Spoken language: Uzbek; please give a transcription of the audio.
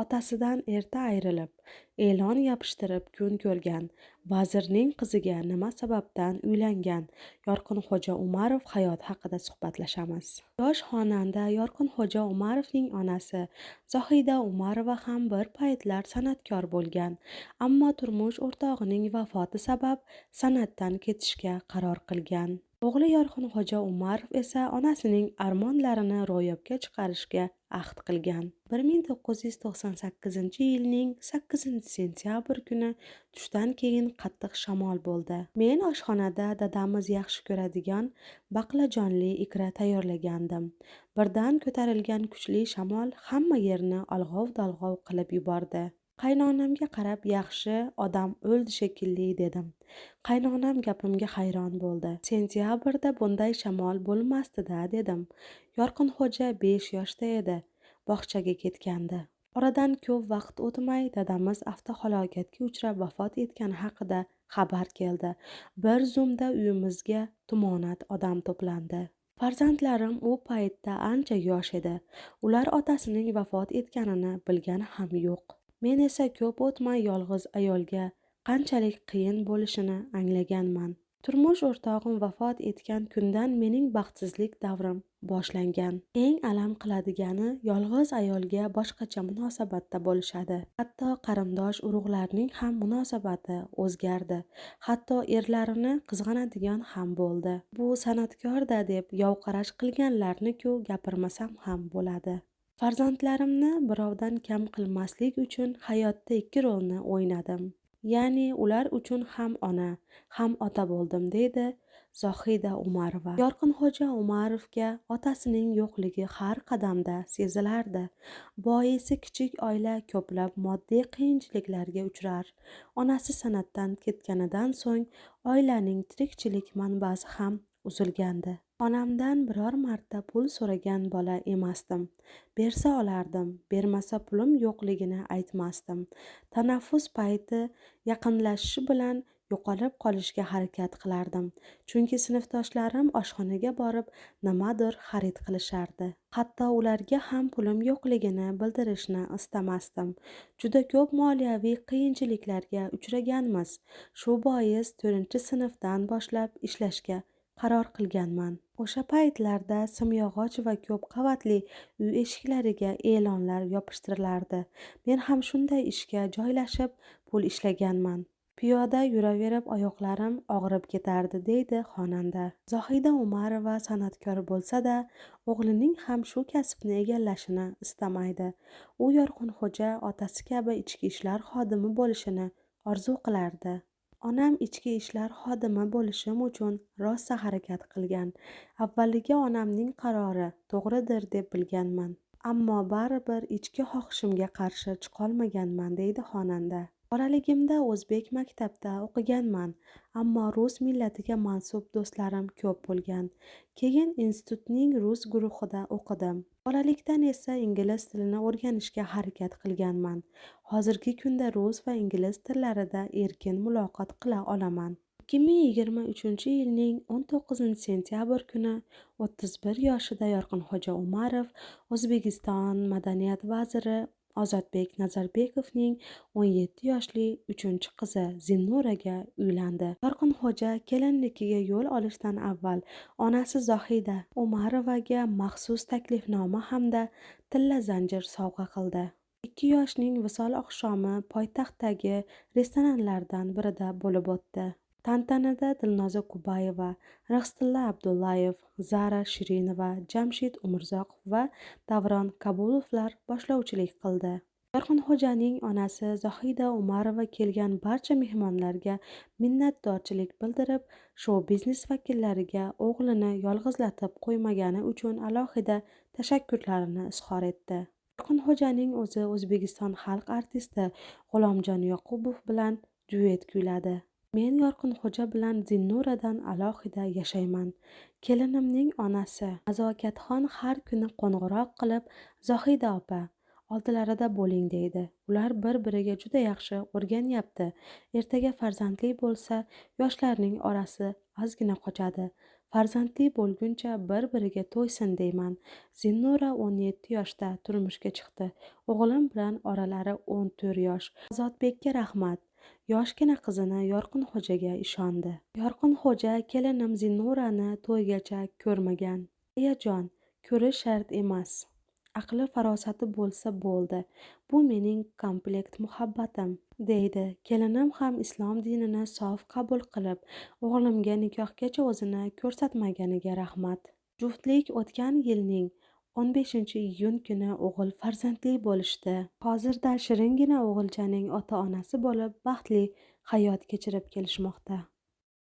otasidan erta ayrilib, e'lon yopishtirib kun ko'rgan, vazirning qiziga nima sababdan uylangan Yorqinxo'ja Umarov hayoti haqida suhbatlashamiz. Yosh xonanda Yorqinxo'ja Umarovning onasi Zohida Umarova ham bir paytlar san'atkor bo'lgan, ammo turmush o'rtog'ining vafoti sabab san'atdan ketishga qaror qilgan. O'g'li Yorqinxo'ja Umarov esa onasining armonlarini ro'yobga chiqarishga ahd qilgan. 1998-yilning 8-sentyabr kuni tushdan keyin qattiq shamol bo'ldi. Men oshxonada dadamiz yaxshi ko'radigan baqlajonli ikra tayyorlagandim. Birdan ko'tarilgan kuchli shamol hamma yerni olg'ov-dalg'ov qilib yubordi. Qaynonamga qarab, yaxshi odam o'ldi shekilli dedim. Qaynonam gapimga hayron bo'ldi. Sentyabrda bunday shamol bo'lmasdi-da dedim. Yorqinxo'ja 5 yoshda edi. Bog'chaga ketgandi. Oradan ko'p vaqt o'tmay dadamiz avtohalokatga uchrab vafot etgani haqida xabar keldi. Bir zumda uyimizga tumonat odam to'plandi. Farzandlarim u paytda ancha yosh edi. Ular otasining vafot etganini bilgani ham yo'q. Men esa ko'p o'tmay yolg'iz ayolga qanchalik qiyin bo'lishini anglaganman. Turmush o'rtog'im vafot etgan kundan mening baxtsizlik davrim boshlangan. Eng alam qiladigani, yolg'iz ayolga boshqacha munosabatda bo'lishadi. Hatto qarindosh urug'larning ham munosabati o'zgardi. Hatto erlarini qizg'anadigan ham bo'ldi. Bu san'atkor-da deb yovqarash qilganlarni-ku gapirmasam ham bo'ladi. Farzandlarimni birovdan kam qilmaslik uchun hayotda 2 rolni o'ynadim. Ya'ni ular uchun ham ona, ham ota bo'ldim, deydi Zohida Umarova. Yorqinxo'ja Umarovga otasining yo'qligi har qadamda sezilardi. Boisi kichik oila ko'plab moddiy qiyinchiliklarga uchrar. Onasi san'atdan ketganidan so'ng oilaning tirikchilik manbasi ham uzilgandi. Onamdan biror marta pul so'ragan bola emasdim. Bersa olardim, bermasa pulim yo'qligini aytmasdim. Tanaffus payti yaqinlashishi bilan yo'qolib qolishga harakat qilardim. Chunki sinfdoshlarim oshxonaga borib nimadir xarid qilishardi. Hatto ularga ham pulim yo'qligini bildirishni istamasdim. Juda ko'p moliyaviy qiyinchiliklarga uchraganmiz. Shu bois 4-sinfdan boshlab ishlashga qaror qilganman. O'sha paytlarda simyog'och va ko'p qavatli uy eshiklariga e'lonlar yopishtirilardi. Men ham shunday ishga joylashib pul ishlaganman. Piyoda yuraverib oyoqlarim og'rib ketardi, deydi xonanda. Zohida Umarova san'atkor bo'lsa-da, o'g'lining ham shu kasbni egallashini istamaydi. U Yorqinxo'ja otasi kabi ichki ishlar xodimi bo'lishini orzu qilardi. Onam ichki ishlar xodimi bo'lishim uchun rosa harakat qilgan. Avvaliga onamning qarori to'g'ridir deb bilganman. Ammo baribir ichki xohishimga qarshi chiqolmaganman, deydi xonanda. Bolaligimda o'zbek maktabda o'qiganman, ammo rus millatiga mansub do'stlarim ko'p bo'lgan. Keyin institutning rus guruhida o'qidim. Bolalikdan esa ingliz tilini o'rganishga harakat qilganman. Hozirgi kunda rus va ingliz tillarida erkin muloqot qila olaman. 2023-yilning 19-sentyabr kuni 31 yoshida Yorqinxo'ja Umarov O'zbekiston madaniyat vaziri Ozodbek Nazarbekovning 17 yoshli 3-qizi Zinnuraga uylandi. Yorqinxo'ja kelinligiga yo'l olishdan avval onasi Zohida Umarovaga maxsus taklifnoma hamda tilla zanjir sovg'a qildi. 2 yoshning visol oqshomi poytaxtdagi restoranlardan birida bo'lib o'tdi. Tantanada Dilnoza Kubayeva, Rixsitilla Abdullayev, Zara Shirinova, Jamshid Umurzoqov va Davron Kabulovlar boshlovchilik qildi. Yorqinxo'janing onasi Zohida Umarova kelgan barcha mehmonlarga minnatdorchilik bildirib, shou-biznes vakillariga o'g'lini yolg'izlatib qo'ymagani uchun alohida tashakkurlarini izhor etdi. Yorqinxo'janing o'zi O'zbekiston xalq artisti G'ulomjon Yoqubov bilan duet kuyladi. Men Yorqinxo'ja bilan Zinnuradan alohida yashayman. Kelinimning onasi Nazokatxon har kuni qo'ng'iroq qilib, Zohida opa, oldilarida bo'ling deydi. Ular bir-biriga juda yaxshi o'rganyapti. Ertaga farzandli bo'lsa, yoshlarning orasi ozgina qochadi. Farzandli bo'lguncha bir-biriga to'ysin deyman. Zinnura 17 yoshda turmushga chiqdi. O'g'lim bilan oralari 14 yosh. Ozodbekka rahmat. Yoshgina qizini Yorqinxo'jaga ishondi. Yorqinxo'ja kelinim Zinnurani to'ygacha ko'rmagan. Ayajon, ko'rish shart emas. Aqli farosati bo'lsa bo'ldi. Bu mening komplekt muhabbatim, deydi. Kelinim ham islom dinini sof qabul qilib, o'g'limga nikohgacha o'zini ko'rsatmaganiga rahmat. Juftlik o'tgan yilning 15-iyun kuni o'g'il farzandli bo'lishdi. Hozirda shiringina o'g'ilchaning ota-onasi bo'lib, baxtli hayot kechirib kelishmoqda.